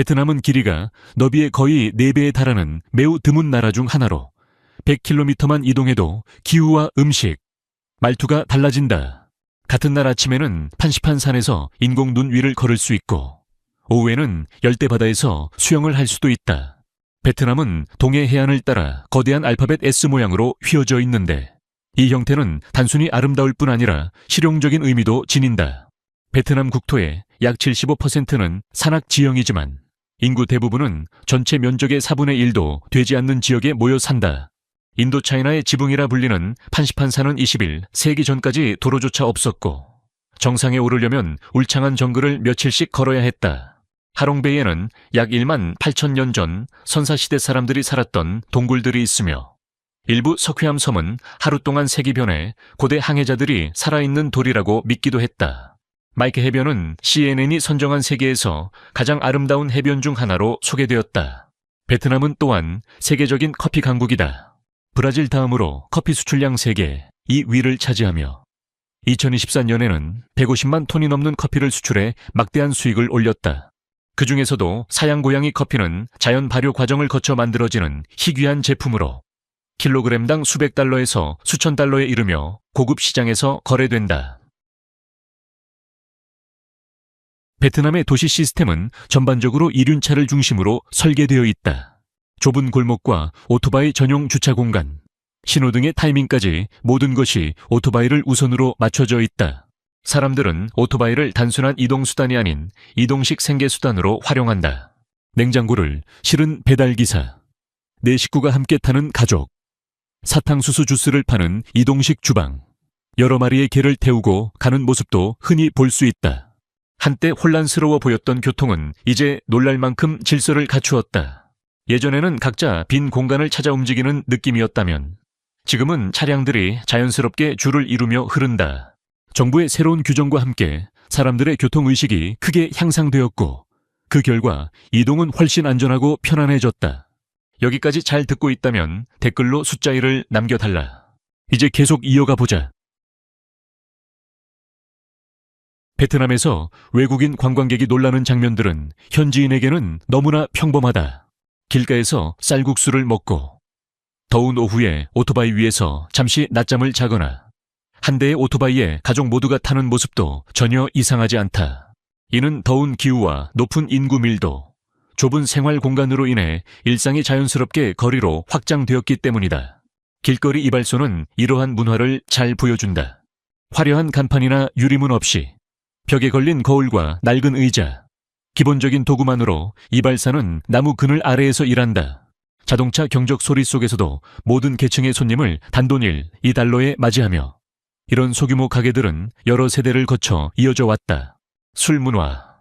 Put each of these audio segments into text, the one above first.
베트남은 길이가 너비의 거의 4배에 달하는 매우 드문 나라 중 하나로 100km만 이동해도 기후와 음식, 말투가 달라진다. 같은 날 아침에는 판시판 산에서 인공 눈 위를 걸을 수 있고 오후에는 열대 바다에서 수영을 할 수도 있다. 베트남은 동해 해안을 따라 거대한 알파벳 S 모양으로 휘어져 있는데 이 형태는 단순히 아름다울 뿐 아니라 실용적인 의미도 지닌다. 베트남 국토의 약 75%는 산악 지형이지만 인구 대부분은 전체 면적의 4분의 1도 되지 않는 지역에 모여 산다. 인도차이나의 지붕이라 불리는 판시판산은 21세기 전까지 도로조차 없었고 정상에 오르려면 울창한 정글을 며칠씩 걸어야 했다. 하롱베이에는 약 1만 8천 년 전 선사시대 사람들이 살았던 동굴들이 있으며 일부 석회암 섬은 하루 동안 색이 변해 고대 항해자들이 살아있는 돌이라고 믿기도 했다. 마이크 해변은 CNN이 선정한 세계에서 가장 아름다운 해변 중 하나로 소개되었다. 베트남은 또한 세계적인 커피 강국이다. 브라질 다음으로 커피 수출량 세계 2위를 차지하며 2024년에는 150만 톤이 넘는 커피를 수출해 막대한 수익을 올렸다. 그 중에서도 사양고양이 커피는 자연 발효 과정을 거쳐 만들어지는 희귀한 제품으로 킬로그램당 수백 달러에서 수천 달러에 이르며 고급 시장에서 거래된다. 베트남의 도시 시스템은 전반적으로 이륜차를 중심으로 설계되어 있다. 좁은 골목과 오토바이 전용 주차 공간, 신호등의 타이밍까지 모든 것이 오토바이를 우선으로 맞춰져 있다. 사람들은 오토바이를 단순한 이동수단이 아닌 이동식 생계수단으로 활용한다. 냉장고를 실은 배달기사, 네 식구가 함께 타는 가족, 사탕수수 주스를 파는 이동식 주방, 여러 마리의 개를 태우고 가는 모습도 흔히 볼 수 있다. 한때 혼란스러워 보였던 교통은 이제 놀랄 만큼 질서를 갖추었다. 예전에는 각자 빈 공간을 찾아 움직이는 느낌이었다면 지금은 차량들이 자연스럽게 줄을 이루며 흐른다. 정부의 새로운 규정과 함께 사람들의 교통의식이 크게 향상되었고 그 결과 이동은 훨씬 안전하고 편안해졌다. 여기까지 잘 듣고 있다면 댓글로 숫자 1을 남겨달라. 이제 계속 이어가 보자. 베트남에서 외국인 관광객이 놀라는 장면들은 현지인에게는 너무나 평범하다. 길가에서 쌀국수를 먹고 더운 오후에 오토바이 위에서 잠시 낮잠을 자거나 한 대의 오토바이에 가족 모두가 타는 모습도 전혀 이상하지 않다. 이는 더운 기후와 높은 인구 밀도, 좁은 생활 공간으로 인해 일상이 자연스럽게 거리로 확장되었기 때문이다. 길거리 이발소는 이러한 문화를 잘 보여준다. 화려한 간판이나 유리문 없이 벽에 걸린 거울과 낡은 의자, 기본적인 도구만으로 이발사는 나무 그늘 아래에서 일한다. 자동차 경적 소리 속에서도 모든 계층의 손님을 단돈일 $2에 맞이하며 이런 소규모 가게들은 여러 세대를 거쳐 이어져 왔다. 술 문화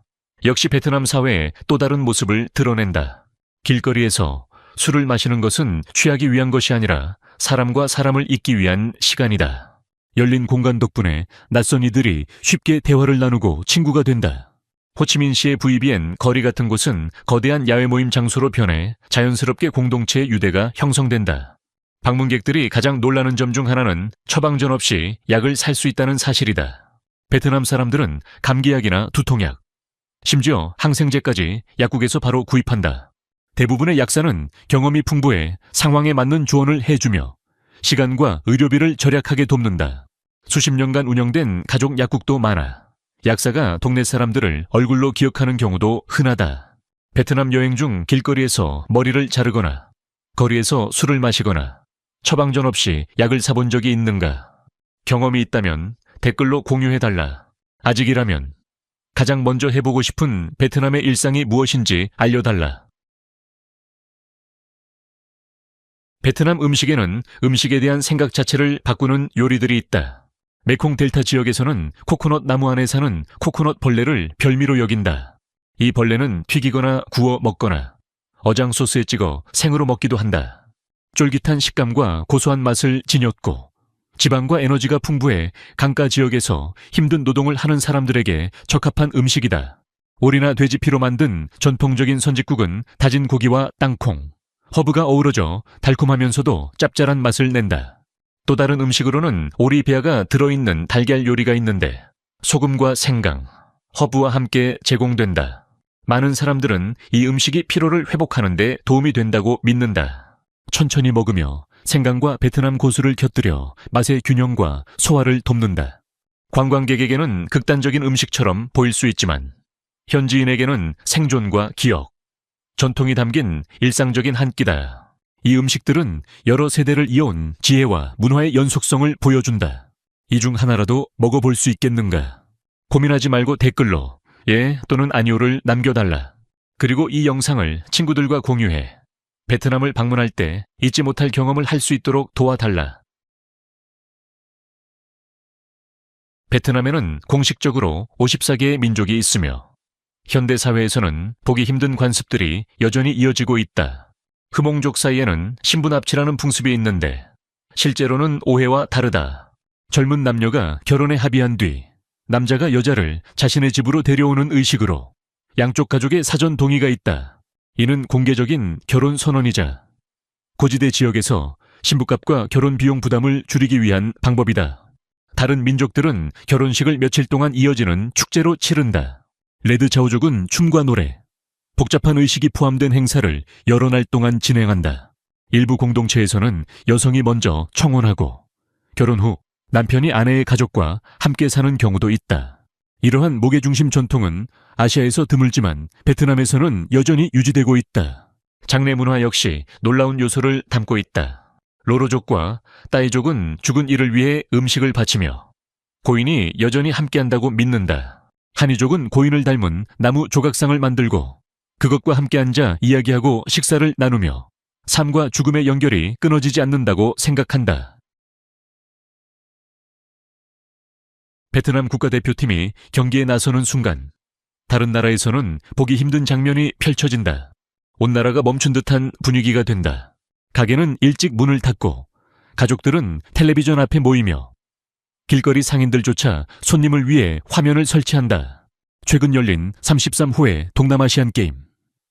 역시 베트남 사회의 또 다른 모습을 드러낸다. 길거리에서 술을 마시는 것은 취하기 위한 것이 아니라 사람과 사람을 잇기 위한 시간이다. 열린 공간 덕분에 낯선 이들이 쉽게 대화를 나누고 친구가 된다. 호치민시의 부이비엔 거리 같은 곳은 거대한 야외 모임 장소로 변해 자연스럽게 공동체의 유대가 형성된다. 방문객들이 가장 놀라는 점 중 하나는 처방전 없이 약을 살 수 있다는 사실이다. 베트남 사람들은 감기약이나 두통약, 심지어 항생제까지 약국에서 바로 구입한다. 대부분의 약사는 경험이 풍부해 상황에 맞는 조언을 해주며 시간과 의료비를 절약하게 돕는다. 수십 년간 운영된 가족 약국도 많아 약사가 동네 사람들을 얼굴로 기억하는 경우도 흔하다. 베트남 여행 중 길거리에서 머리를 자르거나 거리에서 술을 마시거나 처방전 없이 약을 사본 적이 있는가? 경험이 있다면 댓글로 공유해달라. 아직이라면 가장 먼저 해보고 싶은 베트남의 일상이 무엇인지 알려달라. 베트남 음식에는 음식에 대한 생각 자체를 바꾸는 요리들이 있다. 메콩 델타 지역에서는 코코넛 나무 안에 사는 코코넛 벌레를 별미로 여긴다. 이 벌레는 튀기거나 구워 먹거나 어장 소스에 찍어 생으로 먹기도 한다. 쫄깃한 식감과 고소한 맛을 지녔고 지방과 에너지가 풍부해 강가 지역에서 힘든 노동을 하는 사람들에게 적합한 음식이다. 오리나 돼지 피로 만든 전통적인 선짓국은 다진 고기와 땅콩, 허브가 어우러져 달콤하면서도 짭짤한 맛을 낸다. 또 다른 음식으로는 오리 배아가 들어있는 달걀 요리가 있는데 소금과 생강, 허브와 함께 제공된다. 많은 사람들은 이 음식이 피로를 회복하는 데 도움이 된다고 믿는다. 천천히 먹으며 생강과 베트남 고수를 곁들여 맛의 균형과 소화를 돕는다. 관광객에게는 극단적인 음식처럼 보일 수 있지만 현지인에게는 생존과 기억, 전통이 담긴 일상적인 한 끼다. 이 음식들은 여러 세대를 이어온 지혜와 문화의 연속성을 보여준다. 이 중 하나라도 먹어볼 수 있겠는가? 고민하지 말고 댓글로 예 또는 아니오를 남겨달라. 그리고 이 영상을 친구들과 공유해 베트남을 방문할 때 잊지 못할 경험을 할 수 있도록 도와달라. 베트남에는 공식적으로 54개의 민족이 있으며 현대 사회에서는 보기 힘든 관습들이 여전히 이어지고 있다. 흠옹족 사이에는 신분합치라는 풍습이 있는데 실제로는 오해와 다르다. 젊은 남녀가 결혼에 합의한 뒤 남자가 여자를 자신의 집으로 데려오는 의식으로 양쪽 가족의 사전 동의가 있다. 이는 공개적인 결혼 선언이자 고지대 지역에서 신부값과 결혼 비용 부담을 줄이기 위한 방법이다. 다른 민족들은 결혼식을 며칠 동안 이어지는 축제로 치른다. 레드 자오족은 춤과 노래, 복잡한 의식이 포함된 행사를 여러 날 동안 진행한다. 일부 공동체에서는 여성이 먼저 청혼하고 결혼 후 남편이 아내의 가족과 함께 사는 경우도 있다. 이러한 무게중심 전통은 아시아에서 드물지만 베트남에서는 여전히 유지되고 있다. 장례 문화 역시 놀라운 요소를 담고 있다. 로로족과 따이족은 죽은 이를 위해 음식을 바치며 고인이 여전히 함께한다고 믿는다. 한이족은 고인을 닮은 나무 조각상을 만들고 그것과 함께 앉아 이야기하고 식사를 나누며 삶과 죽음의 연결이 끊어지지 않는다고 생각한다. 베트남 국가대표팀이 경기에 나서는 순간 다른 나라에서는 보기 힘든 장면이 펼쳐진다. 온 나라가 멈춘 듯한 분위기가 된다. 가게는 일찍 문을 닫고 가족들은 텔레비전 앞에 모이며 길거리 상인들조차 손님을 위해 화면을 설치한다. 최근 열린 33회 동남아시안 게임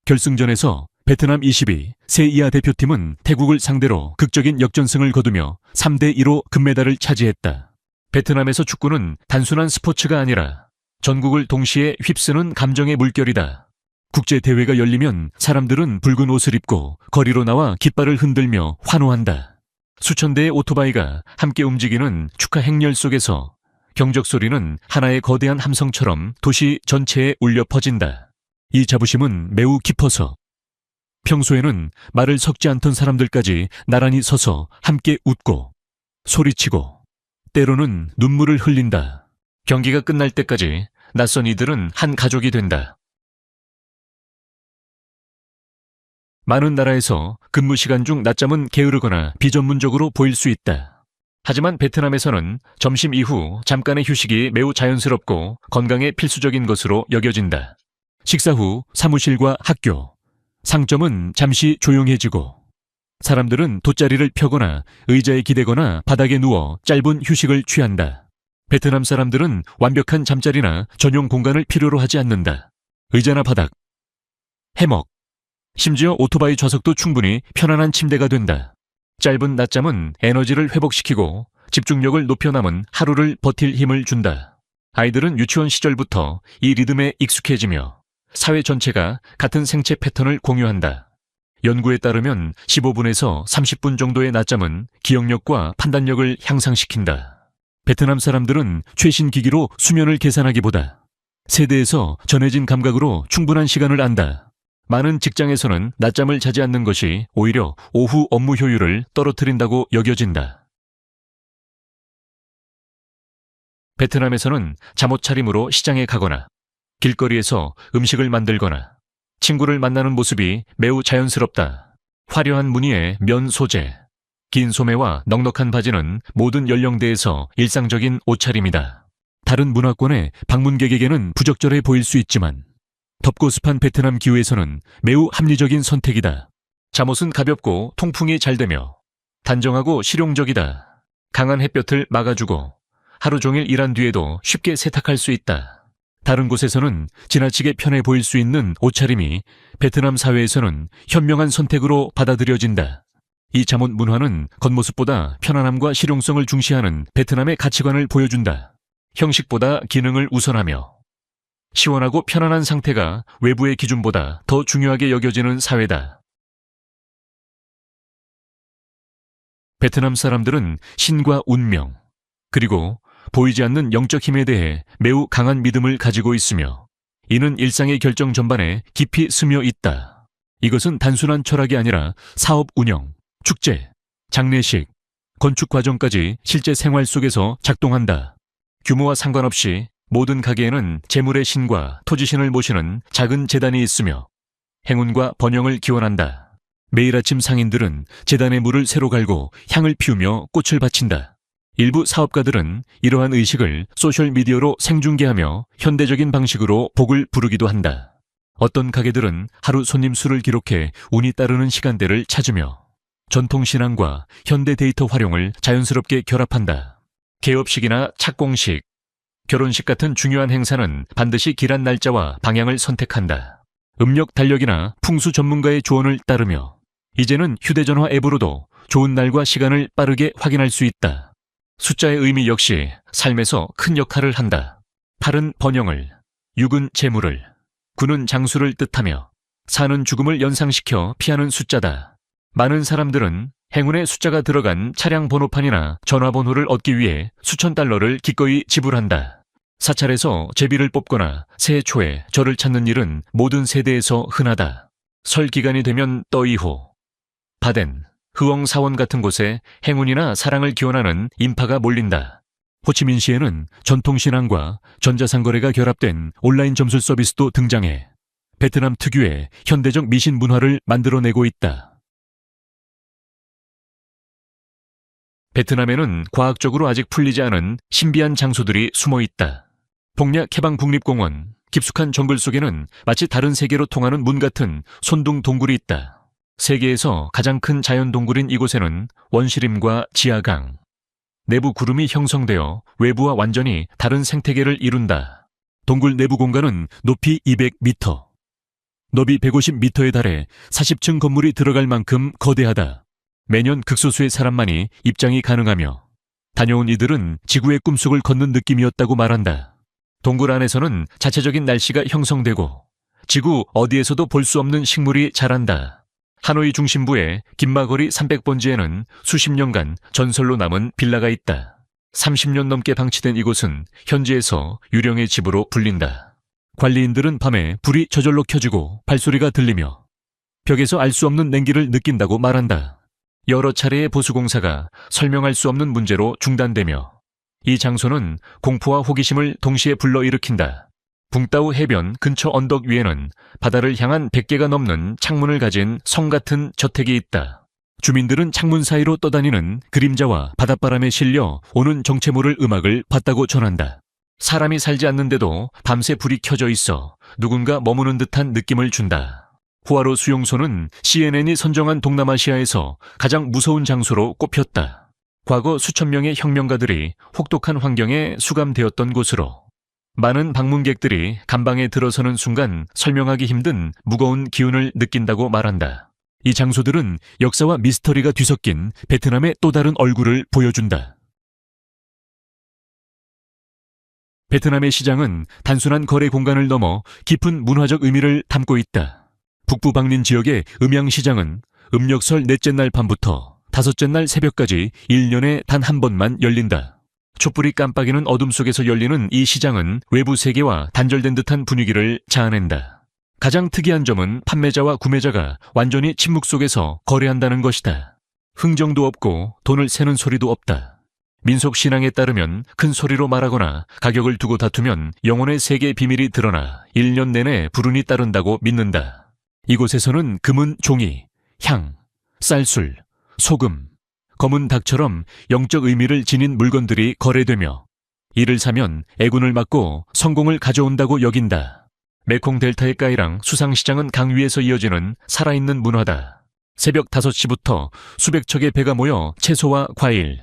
결승전에서 베트남 22 세 이하 대표팀은 태국을 상대로 극적인 역전승을 거두며 3대2로 금메달을 차지했다. 베트남에서 축구는 단순한 스포츠가 아니라 전국을 동시에 휩쓰는 감정의 물결이다. 국제대회가 열리면 사람들은 붉은 옷을 입고 거리로 나와 깃발을 흔들며 환호한다. 수천 대의 오토바이가 함께 움직이는 축하 행렬 속에서 경적 소리는 하나의 거대한 함성처럼 도시 전체에 울려 퍼진다. 이 자부심은 매우 깊어서 평소에는 말을 섞지 않던 사람들까지 나란히 서서 함께 웃고 소리치고 때로는 눈물을 흘린다. 경기가 끝날 때까지 낯선 이들은 한 가족이 된다. 많은 나라에서 근무 시간 중 낮잠은 게으르거나 비전문적으로 보일 수 있다. 하지만 베트남에서는 점심 이후 잠깐의 휴식이 매우 자연스럽고 건강에 필수적인 것으로 여겨진다. 식사 후 사무실과 학교, 상점은 잠시 조용해지고 사람들은 돗자리를 펴거나 의자에 기대거나 바닥에 누워 짧은 휴식을 취한다. 베트남 사람들은 완벽한 잠자리나 전용 공간을 필요로 하지 않는다. 의자나 바닥, 해먹, 심지어 오토바이 좌석도 충분히 편안한 침대가 된다. 짧은 낮잠은 에너지를 회복시키고 집중력을 높여 남은 하루를 버틸 힘을 준다. 아이들은 유치원 시절부터 이 리듬에 익숙해지며 사회 전체가 같은 생체 패턴을 공유한다. 연구에 따르면 15분에서 30분 정도의 낮잠은 기억력과 판단력을 향상시킨다. 베트남 사람들은 최신 기기로 수면을 계산하기보다 세대에서 전해진 감각으로 충분한 시간을 안다. 많은 직장에서는 낮잠을 자지 않는 것이 오히려 오후 업무 효율을 떨어뜨린다고 여겨진다. 베트남에서는 잠옷 차림으로 시장에 가거나 길거리에서 음식을 만들거나 친구를 만나는 모습이 매우 자연스럽다. 화려한 무늬의 면 소재, 긴 소매와 넉넉한 바지는 모든 연령대에서 일상적인 옷차림이다. 다른 문화권의 방문객에게는 부적절해 보일 수 있지만 덥고 습한 베트남 기후에서는 매우 합리적인 선택이다. 잠옷은 가볍고 통풍이 잘 되며 단정하고 실용적이다. 강한 햇볕을 막아주고 하루 종일 일한 뒤에도 쉽게 세탁할 수 있다. 다른 곳에서는 지나치게 편해 보일 수 있는 옷차림이 베트남 사회에서는 현명한 선택으로 받아들여진다. 이 잠옷 문화는 겉모습보다 편안함과 실용성을 중시하는 베트남의 가치관을 보여준다. 형식보다 기능을 우선하며 시원하고 편안한 상태가 외부의 기준보다 더 중요하게 여겨지는 사회다. 베트남 사람들은 신과 운명, 그리고 보이지 않는 영적 힘에 대해 매우 강한 믿음을 가지고 있으며 이는 일상의 결정 전반에 깊이 스며 있다. 이것은 단순한 철학이 아니라 사업 운영, 축제, 장례식, 건축 과정까지 실제 생활 속에서 작동한다. 규모와 상관없이 모든 가게에는 재물의 신과 토지신을 모시는 작은 제단이 있으며 행운과 번영을 기원한다. 매일 아침 상인들은 제단에 물을 새로 갈고 향을 피우며 꽃을 바친다. 일부 사업가들은 이러한 의식을 소셜미디어로 생중계하며 현대적인 방식으로 복을 부르기도 한다. 어떤 가게들은 하루 손님 수를 기록해 운이 따르는 시간대를 찾으며 전통신앙과 현대 데이터 활용을 자연스럽게 결합한다. 개업식이나 착공식, 결혼식 같은 중요한 행사는 반드시 길한 날짜와 방향을 선택한다. 음력 달력이나 풍수 전문가의 조언을 따르며 이제는 휴대전화 앱으로도 좋은 날과 시간을 빠르게 확인할 수 있다. 숫자의 의미 역시 삶에서 큰 역할을 한다. 8은 번영을, 6은 재물을, 9는 장수를 뜻하며 4는 죽음을 연상시켜 피하는 숫자다. 많은 사람들은 행운의 숫자가 들어간 차량 번호판이나 전화번호를 얻기 위해 수천 달러를 기꺼이 지불한다. 사찰에서 제비를 뽑거나 새해 초에 절을 찾는 일은 모든 세대에서 흔하다. 설 기간이 되면 떠이호, 바덴, 흐엉사원 같은 곳에 행운이나 사랑을 기원하는 인파가 몰린다. 호치민시에는 전통신앙과 전자상거래가 결합된 온라인 점술 서비스도 등장해 베트남 특유의 현대적 미신 문화를 만들어내고 있다. 베트남에는 과학적으로 아직 풀리지 않은 신비한 장소들이 숨어 있다. 폭략 해방국립공원, 깊숙한 정글 속에는 마치 다른 세계로 통하는 문 같은 손둥 동굴이 있다. 세계에서 가장 큰 자연 동굴인 이곳에는 원시림과 지하강, 내부 구름이 형성되어 외부와 완전히 다른 생태계를 이룬다. 동굴 내부 공간은 높이 200m, 너비 150m에 달해 40층 건물이 들어갈 만큼 거대하다. 매년 극소수의 사람만이 입장이 가능하며 다녀온 이들은 지구의 꿈속을 걷는 느낌이었다고 말한다. 동굴 안에서는 자체적인 날씨가 형성되고 지구 어디에서도 볼 수 없는 식물이 자란다. 하노이 중심부의 긴마거리 300번지에는 수십 년간 전설로 남은 빌라가 있다. 30년 넘게 방치된 이곳은 현지에서 유령의 집으로 불린다. 관리인들은 밤에 불이 저절로 켜지고 발소리가 들리며 벽에서 알 수 없는 냉기를 느낀다고 말한다. 여러 차례의 보수공사가 설명할 수 없는 문제로 중단되며 이 장소는 공포와 호기심을 동시에 불러일으킨다. 붕따오 해변 근처 언덕 위에는 바다를 향한 100개가 넘는 창문을 가진 성 같은 저택이 있다. 주민들은 창문 사이로 떠다니는 그림자와 바닷바람에 실려 오는 정체 모를 음악을 봤다고 전한다. 사람이 살지 않는데도 밤새 불이 켜져 있어 누군가 머무는 듯한 느낌을 준다. 호아로 수용소는 CNN이 선정한 동남아시아에서 가장 무서운 장소로 꼽혔다. 과거 수천 명의 혁명가들이 혹독한 환경에 수감되었던 곳으로 많은 방문객들이 감방에 들어서는 순간 설명하기 힘든 무거운 기운을 느낀다고 말한다. 이 장소들은 역사와 미스터리가 뒤섞인 베트남의 또 다른 얼굴을 보여준다. 베트남의 시장은 단순한 거래 공간을 넘어 깊은 문화적 의미를 담고 있다. 북부 방린 지역의 음양시장은 음력설 넷째 날 밤부터 다섯째 날 새벽까지 1년에 단 한 번만 열린다. 촛불이 깜빡이는 어둠 속에서 열리는 이 시장은 외부 세계와 단절된 듯한 분위기를 자아낸다. 가장 특이한 점은 판매자와 구매자가 완전히 침묵 속에서 거래한다는 것이다. 흥정도 없고 돈을 세는 소리도 없다. 민속 신앙에 따르면 큰 소리로 말하거나 가격을 두고 다투면 영혼의 세계의 비밀이 드러나 1년 내내 불운이 따른다고 믿는다. 이곳에서는 금은 종이, 향, 쌀술, 소금, 검은 닭처럼 영적 의미를 지닌 물건들이 거래되며 이를 사면 애군을 막고 성공을 가져온다고 여긴다. 메콩 델타의 까이랑 수상시장은 강 위에서 이어지는 살아있는 문화다. 새벽 5시부터 수백 척의 배가 모여 채소와 과일,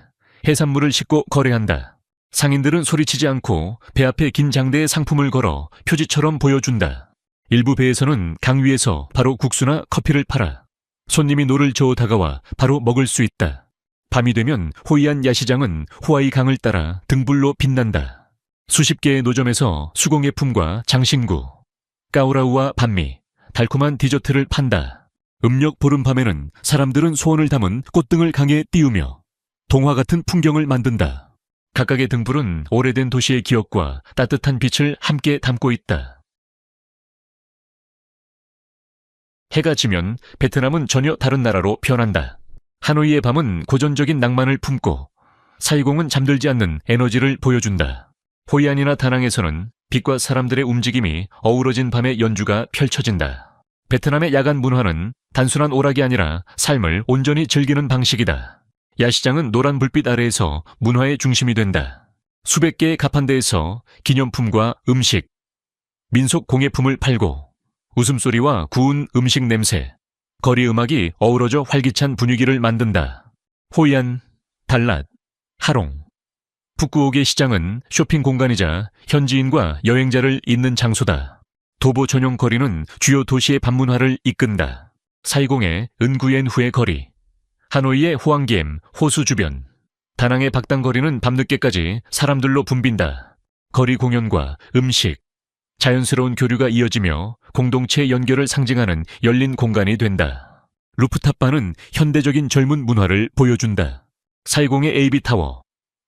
해산물을 싣고 거래한다. 상인들은 소리치지 않고 배 앞에 긴 장대의 상품을 걸어 표지처럼 보여준다. 일부 배에서는 강 위에서 바로 국수나 커피를 팔아 손님이 노를 저어 다가와 바로 먹을 수 있다. 밤이 되면 호이안 야시장은 호아이 강을 따라 등불로 빛난다. 수십 개의 노점에서 수공예품과 장신구, 까우라우와 반미, 달콤한 디저트를 판다. 음력 보름밤에는 사람들은 소원을 담은 꽃등을 강에 띄우며 동화 같은 풍경을 만든다. 각각의 등불은 오래된 도시의 기억과 따뜻한 빛을 함께 담고 있다. 해가 지면 베트남은 전혀 다른 나라로 변한다. 하노이의 밤은 고전적인 낭만을 품고 사이공은 잠들지 않는 에너지를 보여준다. 호이안이나 다낭에서는 빛과 사람들의 움직임이 어우러진 밤의 연주가 펼쳐진다. 베트남의 야간 문화는 단순한 오락이 아니라 삶을 온전히 즐기는 방식이다. 야시장은 노란 불빛 아래에서 문화의 중심이 된다. 수백 개의 가판대에서 기념품과 음식, 민속 공예품을 팔고 웃음소리와 구운 음식 냄새, 거리 음악이 어우러져 활기찬 분위기를 만든다. 호이안, 달랏, 하롱, 푸꾸옥의 시장은 쇼핑 공간이자 현지인과 여행자를 잇는 장소다. 도보 전용 거리는 주요 도시의 밤문화를 이끈다. 사이공의 은구옌후의 거리, 하노이의 호앙기엠 호수 주변, 다낭의 박당거리는 밤늦게까지 사람들로 붐빈다. 거리 공연과 음식, 자연스러운 교류가 이어지며 공동체의 연결을 상징하는 열린 공간이 된다. 루프탑바는 현대적인 젊은 문화를 보여준다. 사이공의 AB타워,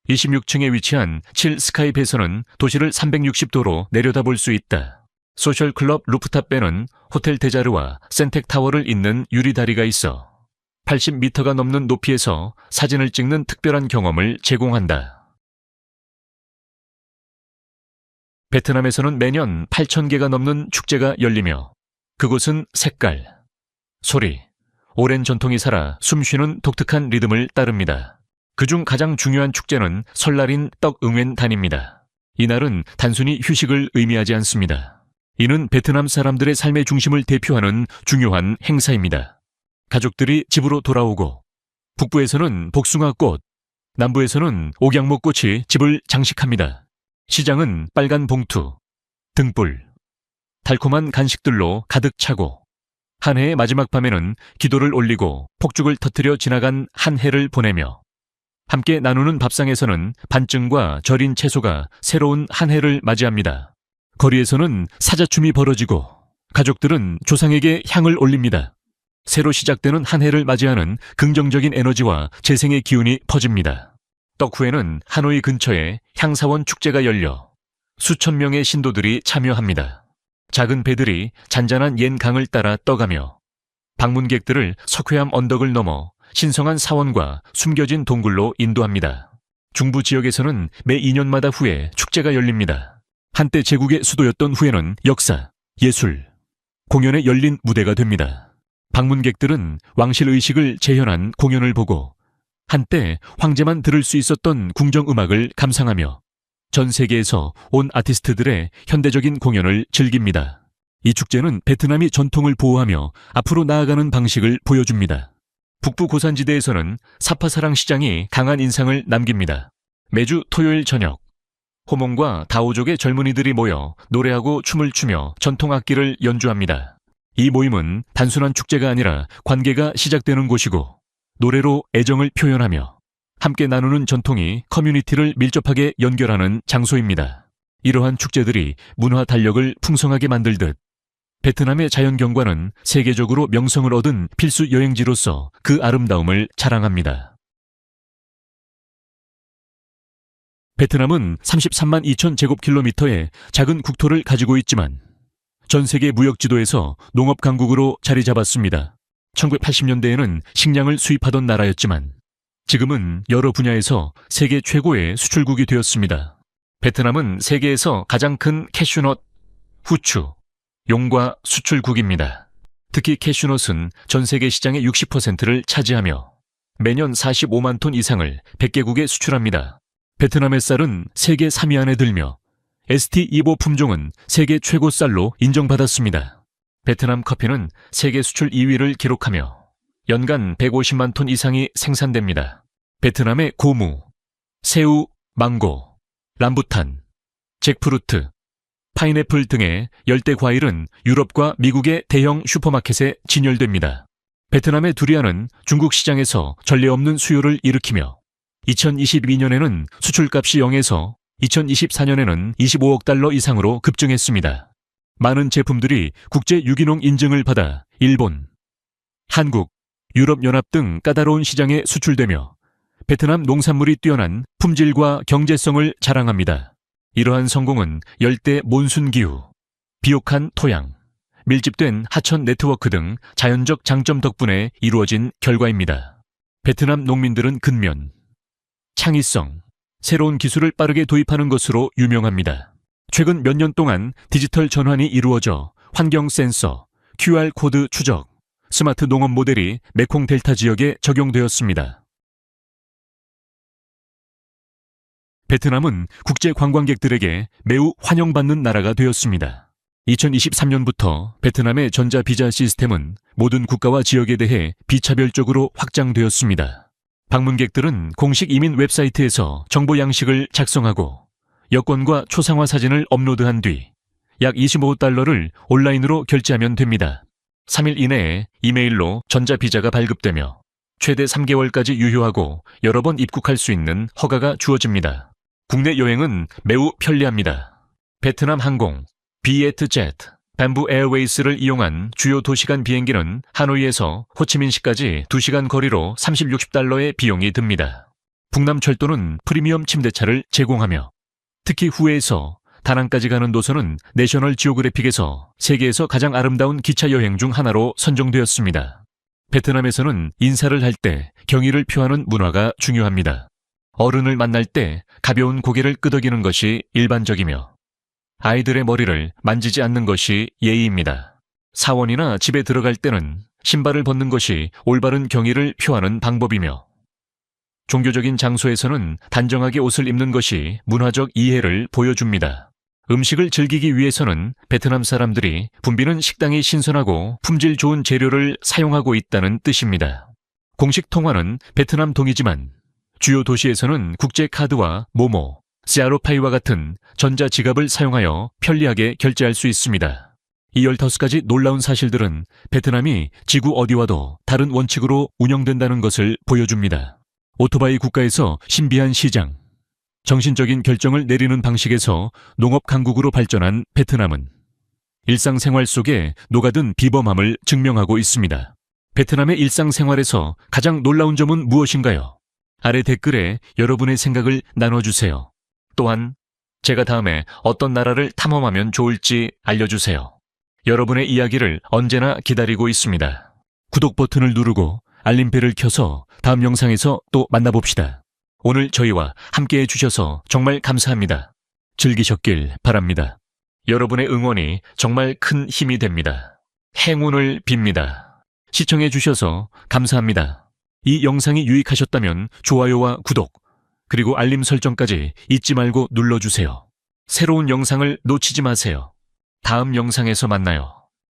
26층에 위치한 7스카이배에서는 도시를 360도로 내려다볼 수 있다. 소셜클럽 루프탑배는 호텔 데자르와 센텍타워를 잇는 유리다리가 있어 80m가 넘는 높이에서 사진을 찍는 특별한 경험을 제공한다. 베트남에서는 매년 8,000개가 넘는 축제가 열리며 그곳은 색깔, 소리, 오랜 전통이 살아 숨쉬는 독특한 리듬을 따릅니다. 그중 가장 중요한 축제는 설날인 떡응웬단입니다. 이날은 단순히 휴식을 의미하지 않습니다. 이는 베트남 사람들의 삶의 중심을 대표하는 중요한 행사입니다. 가족들이 집으로 돌아오고 북부에서는 복숭아꽃, 남부에서는 옥양목꽃이 집을 장식합니다. 시장은 빨간 봉투, 등불, 달콤한 간식들로 가득 차고 한 해의 마지막 밤에는 기도를 올리고 폭죽을 터뜨려 지나간 한 해를 보내며 함께 나누는 밥상에서는 반증과 절인 채소가 새로운 한 해를 맞이합니다. 거리에서는 사자춤이 벌어지고 가족들은 조상에게 향을 올립니다. 새로 시작되는 한 해를 맞이하는 긍정적인 에너지와 재생의 기운이 퍼집니다. 떡 후에는 하노이 근처에 향사원 축제가 열려 수천 명의 신도들이 참여합니다. 작은 배들이 잔잔한 옛 강을 따라 떠가며 방문객들을 석회암 언덕을 넘어 신성한 사원과 숨겨진 동굴로 인도합니다. 중부 지역에서는 매 2년마다 후에 축제가 열립니다. 한때 제국의 수도였던 후에는 역사, 예술, 공연에 열린 무대가 됩니다. 방문객들은 왕실 의식을 재현한 공연을 보고 한때 황제만 들을 수 있었던 궁정음악을 감상하며 전 세계에서 온 아티스트들의 현대적인 공연을 즐깁니다. 이 축제는 베트남이 전통을 보호하며 앞으로 나아가는 방식을 보여줍니다. 북부 고산지대에서는 사파사랑 시장이 강한 인상을 남깁니다. 매주 토요일 저녁, 호몽과 다오족의 젊은이들이 모여 노래하고 춤을 추며 전통 악기를 연주합니다. 이 모임은 단순한 축제가 아니라 관계가 시작되는 곳이고 노래로 애정을 표현하며 함께 나누는 전통이 커뮤니티를 밀접하게 연결하는 장소입니다. 이러한 축제들이 문화 달력을 풍성하게 만들듯 베트남의 자연경관은 세계적으로 명성을 얻은 필수 여행지로서 그 아름다움을 자랑합니다. 베트남은 33만 2천 제곱킬로미터의 작은 국토를 가지고 있지만 전 세계 무역 지도에서 농업 강국으로 자리 잡았습니다. 1980년대에는 식량을 수입하던 나라였지만 지금은 여러 분야에서 세계 최고의 수출국이 되었습니다. 베트남은 세계에서 가장 큰 캐슈넛, 후추, 용과 수출국입니다. 특히 캐슈넛은 전 세계 시장의 60%를 차지하며 매년 45만 톤 이상을 100개국에 수출합니다. 베트남의 쌀은 세계 3위 안에 들며 ST25 품종은 세계 최고 쌀로 인정받았습니다. 베트남 커피는 세계 수출 2위를 기록하며 연간 150만 톤 이상이 생산됩니다. 베트남의 고무, 새우, 망고, 람부탄, 잭프루트, 파인애플 등의 열대 과일은 유럽과 미국의 대형 슈퍼마켓에 진열됩니다. 베트남의 두리안은 중국 시장에서 전례 없는 수요를 일으키며 2022년에는 수출값이 0에서 2024년에는 25억 달러 이상으로 급증했습니다. 많은 제품들이 국제 유기농 인증을 받아 일본, 한국, 유럽연합 등 까다로운 시장에 수출되며 베트남 농산물이 뛰어난 품질과 경제성을 자랑합니다. 이러한 성공은 열대 몬순 기후, 비옥한 토양, 밀집된 하천 네트워크 등 자연적 장점 덕분에 이루어진 결과입니다. 베트남 농민들은 근면, 창의성, 새로운 기술을 빠르게 도입하는 것으로 유명합니다. 최근 몇 년 동안 디지털 전환이 이루어져 환경 센서, QR코드 추적, 스마트 농업 모델이 메콩 델타 지역에 적용되었습니다. 베트남은 국제 관광객들에게 매우 환영받는 나라가 되었습니다. 2023년부터 베트남의 전자 비자 시스템은 모든 국가와 지역에 대해 비차별적으로 확장되었습니다. 방문객들은 공식 이민 웹사이트에서 정보 양식을 작성하고 여권과 초상화 사진을 업로드한 뒤 약 25달러를 온라인으로 결제하면 됩니다. 3일 이내에 이메일로 전자 비자가 발급되며 최대 3개월까지 유효하고 여러 번 입국할 수 있는 허가가 주어집니다. 국내 여행은 매우 편리합니다. 베트남 항공, 비에트제트, 뱀부 에어웨이스를 이용한 주요 도시 간 비행기는 하노이에서 호치민시까지 2시간 거리로 30-60달러의 비용이 듭니다. 북남철도는 프리미엄 침대차를 제공하며 특히 후에에서 다낭까지 가는 노선은 내셔널 지오그래픽에서 세계에서 가장 아름다운 기차 여행 중 하나로 선정되었습니다. 베트남에서는 인사를 할 때 경의를 표하는 문화가 중요합니다. 어른을 만날 때 가벼운 고개를 끄덕이는 것이 일반적이며 아이들의 머리를 만지지 않는 것이 예의입니다. 사원이나 집에 들어갈 때는 신발을 벗는 것이 올바른 경의를 표하는 방법이며 종교적인 장소에서는 단정하게 옷을 입는 것이 문화적 이해를 보여줍니다. 음식을 즐기기 위해서는 베트남 사람들이 붐비는 식당이 신선하고 품질 좋은 재료를 사용하고 있다는 뜻입니다. 공식 통화는 베트남 동이지만 주요 도시에서는 국제카드와 모모, 시아로파이와 같은 전자지갑을 사용하여 편리하게 결제할 수 있습니다. 이 15가지 놀라운 사실들은 베트남이 지구 어디와도 다른 원칙으로 운영된다는 것을 보여줍니다. 오토바이 국가에서 신비한 시장, 정신적인 결정을 내리는 방식에서 농업 강국으로 발전한 베트남은 일상생활 속에 녹아든 비범함을 증명하고 있습니다. 베트남의 일상생활에서 가장 놀라운 점은 무엇인가요? 아래 댓글에 여러분의 생각을 나눠주세요. 또한 제가 다음에 어떤 나라를 탐험하면 좋을지 알려주세요. 여러분의 이야기를 언제나 기다리고 있습니다. 구독 버튼을 누르고 알림벨을 켜서 다음 영상에서 또 만나봅시다. 오늘 저희와 함께해 주셔서 정말 감사합니다. 즐기셨길 바랍니다. 여러분의 응원이 정말 큰 힘이 됩니다. 행운을 빕니다. 시청해 주셔서 감사합니다. 이 영상이 유익하셨다면 좋아요와 구독, 그리고 알림 설정까지 잊지 말고 눌러주세요. 새로운 영상을 놓치지 마세요. 다음 영상에서 만나요.